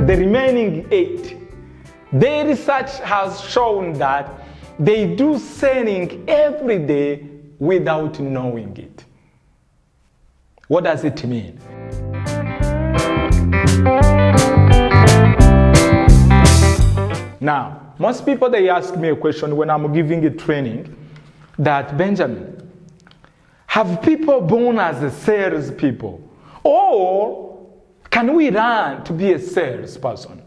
the remaining 8. Their research has shown that they do selling every day without knowing it. What does it mean? Now, most people, they ask me a question when I'm giving a training that, Benjamin, have people born as salespeople? Or can we learn to be a salesperson?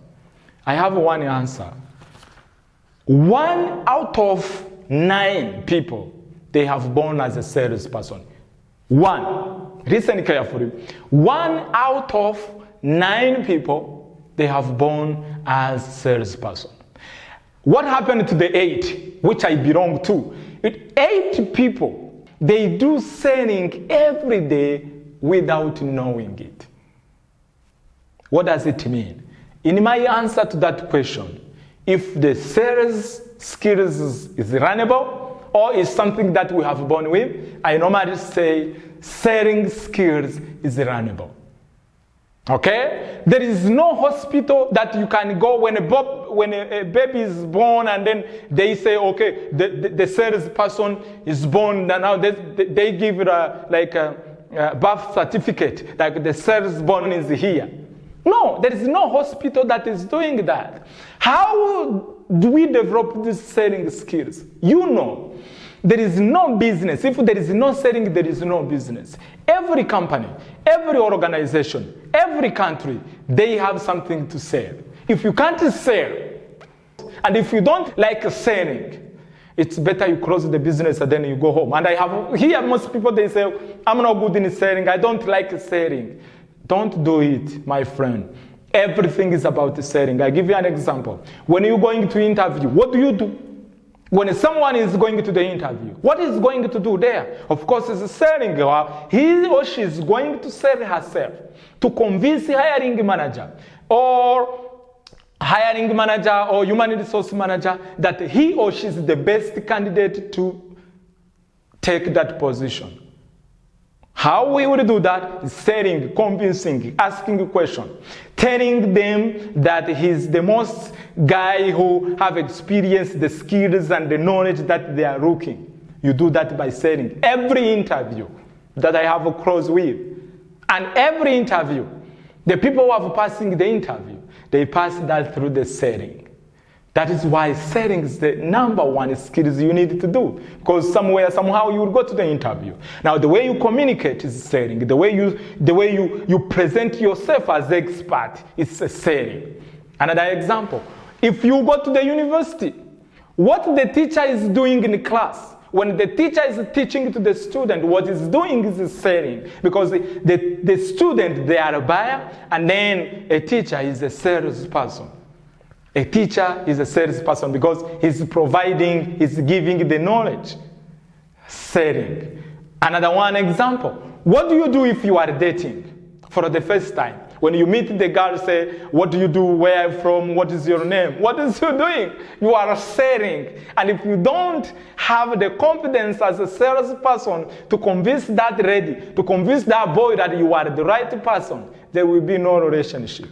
I have one answer. 1 out of 9 people, they have born as a salesperson. 1. Listen carefully. 1 out of 9 people, they have born as salesperson. What happened to the 8, which I belong to? 8 people, they do selling every day without knowing it. What does it mean? In my answer to that question, if the sales skills is runnable or is something that we have born with, I normally say selling skills is runnable. Okay? There is no hospital that you can go when a baby is born and then they say, okay, the salesperson is born, and now they give it a birth certificate, like the salesborn is here. No, there is no hospital that is doing that. How do we develop these selling skills? You know, there is no business. If there is no selling, there is no business. Every company, every organization, every country, they have something to sell. If you can't sell, and if you don't like selling, it's better you close the business and then you go home. And I have here most people, they say, I'm not good in selling. I don't like selling. Don't do it, my friend. Everything is about selling. I give you an example. When you're going to interview, what do you do? When someone is going to the interview, what is going to do there? Of course, it's selling. He or she is going to sell herself to convince the hiring manager or human resource manager that he or she is the best candidate to take that position. How we will do that is selling, convincing, asking a question, telling them that he's the most guy who have experienced the skills and the knowledge that they are looking. You do that by selling. Every interview that I have a close with, and every interview, the people who are passing the interview, they pass that through the selling. That is why selling is the number one skills you need to do. Because somehow you will go to the interview. Now the way you communicate is selling. The way you present yourself as expert is selling. Another example. If you go to the university, what the teacher is doing in class, when the teacher is teaching to the student, what he's doing is selling. Because the student, they are a buyer, and then a teacher is a salesperson. A teacher is a salesperson because he's giving the knowledge. Selling. Another one example. What do you do if you are dating for the first time? When you meet the girl, say, what do you do, where are you from, what is your name? What is you doing? You are selling. And if you don't have the confidence as a salesperson to convince that lady, to convince that boy that you are the right person, there will be no relationship.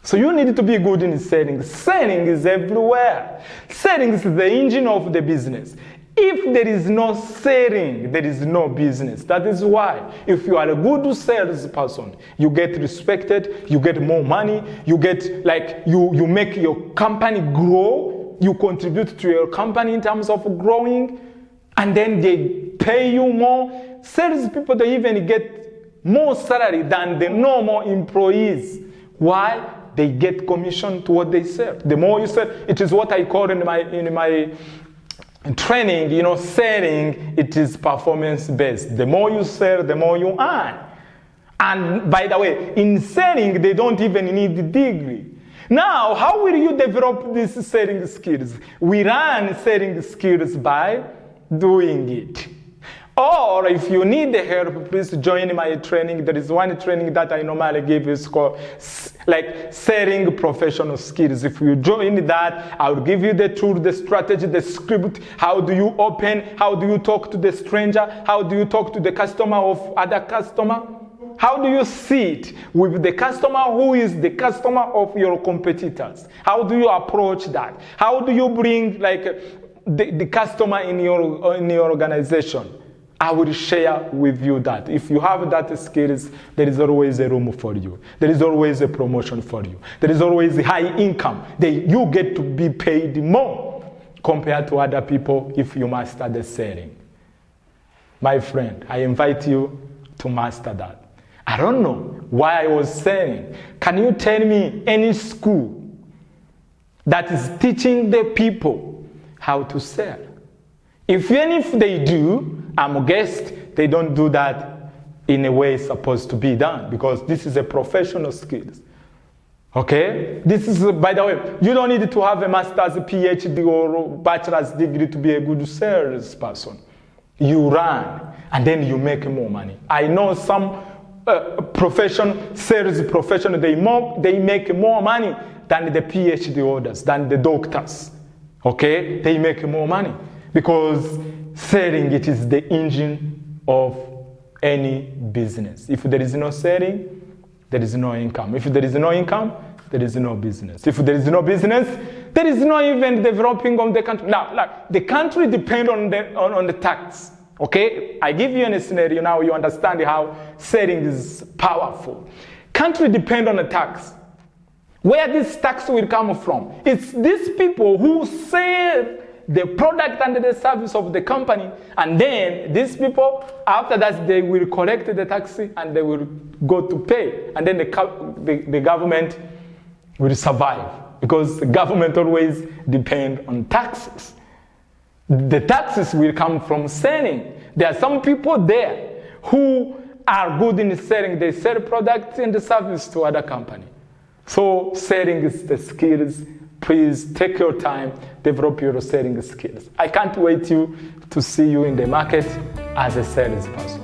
So you need to be good in selling. Selling is everywhere. Selling is the engine of the business. If there is no selling, there is no business. That is why if you are a good salesperson, you get respected, you get more money, you get you make your company grow, you contribute to your company in terms of growing, and then they pay you more. Salespeople, they even get more salary than the normal employees. Why? They get commission to what they sell. The more you sell, it is what I call in my training, selling, it is performance-based. The more you sell, the more you earn. And by the way, in selling, they don't even need a degree. Now, how will you develop these selling skills? We learn selling skills by doing it. Or if you need the help, please join my training. There is one training that I normally give. It's called selling professional skills. If you join that, I will give you the tool, the strategy, the script. How do you open? How do you talk to the stranger? How do you talk to the customer of other customer? How do you sit with the customer who is the customer of your competitors? How do you approach that? How do you bring the customer in your organization? I will share with you that. If you have that skills, there is always a room for you. There is always a promotion for you. There is always a high income. You get to be paid more compared to other people if you master the selling. My friend, I invite you to master that. I don't know why I was saying. Can you tell me any school that is teaching the people how to sell? If they do, I'm guessed they don't do that in a way it's supposed to be done, because this is a professional skill. Okay? This is, by the way, you don't need to have a master's, PhD, or bachelor's degree to be a good salesperson. You run, and then you make more money. I know some sales profession, they make more money than the PhD holders, than the doctors. Okay? They make more money because selling, it is the engine of any business. If there is no selling, there is no income. If there is no income, there is no business. If there is no business, there is no even developing of the country. Now, the country depends on the tax. Okay, I give you a scenario now. You understand how selling is powerful. Country depend on the tax. Where this tax will come from? It's these people who sell the product and the service of the company, and then these people, after that, they will collect the tax and they will go to pay, and then the government will survive, because the government always depend on taxes. The taxes will come from selling. There are some people there who are good in selling. They sell products and the service to other company. So selling is the skills. Please take your time, develop your selling skills. I can't wait to see you in the market as a salesperson.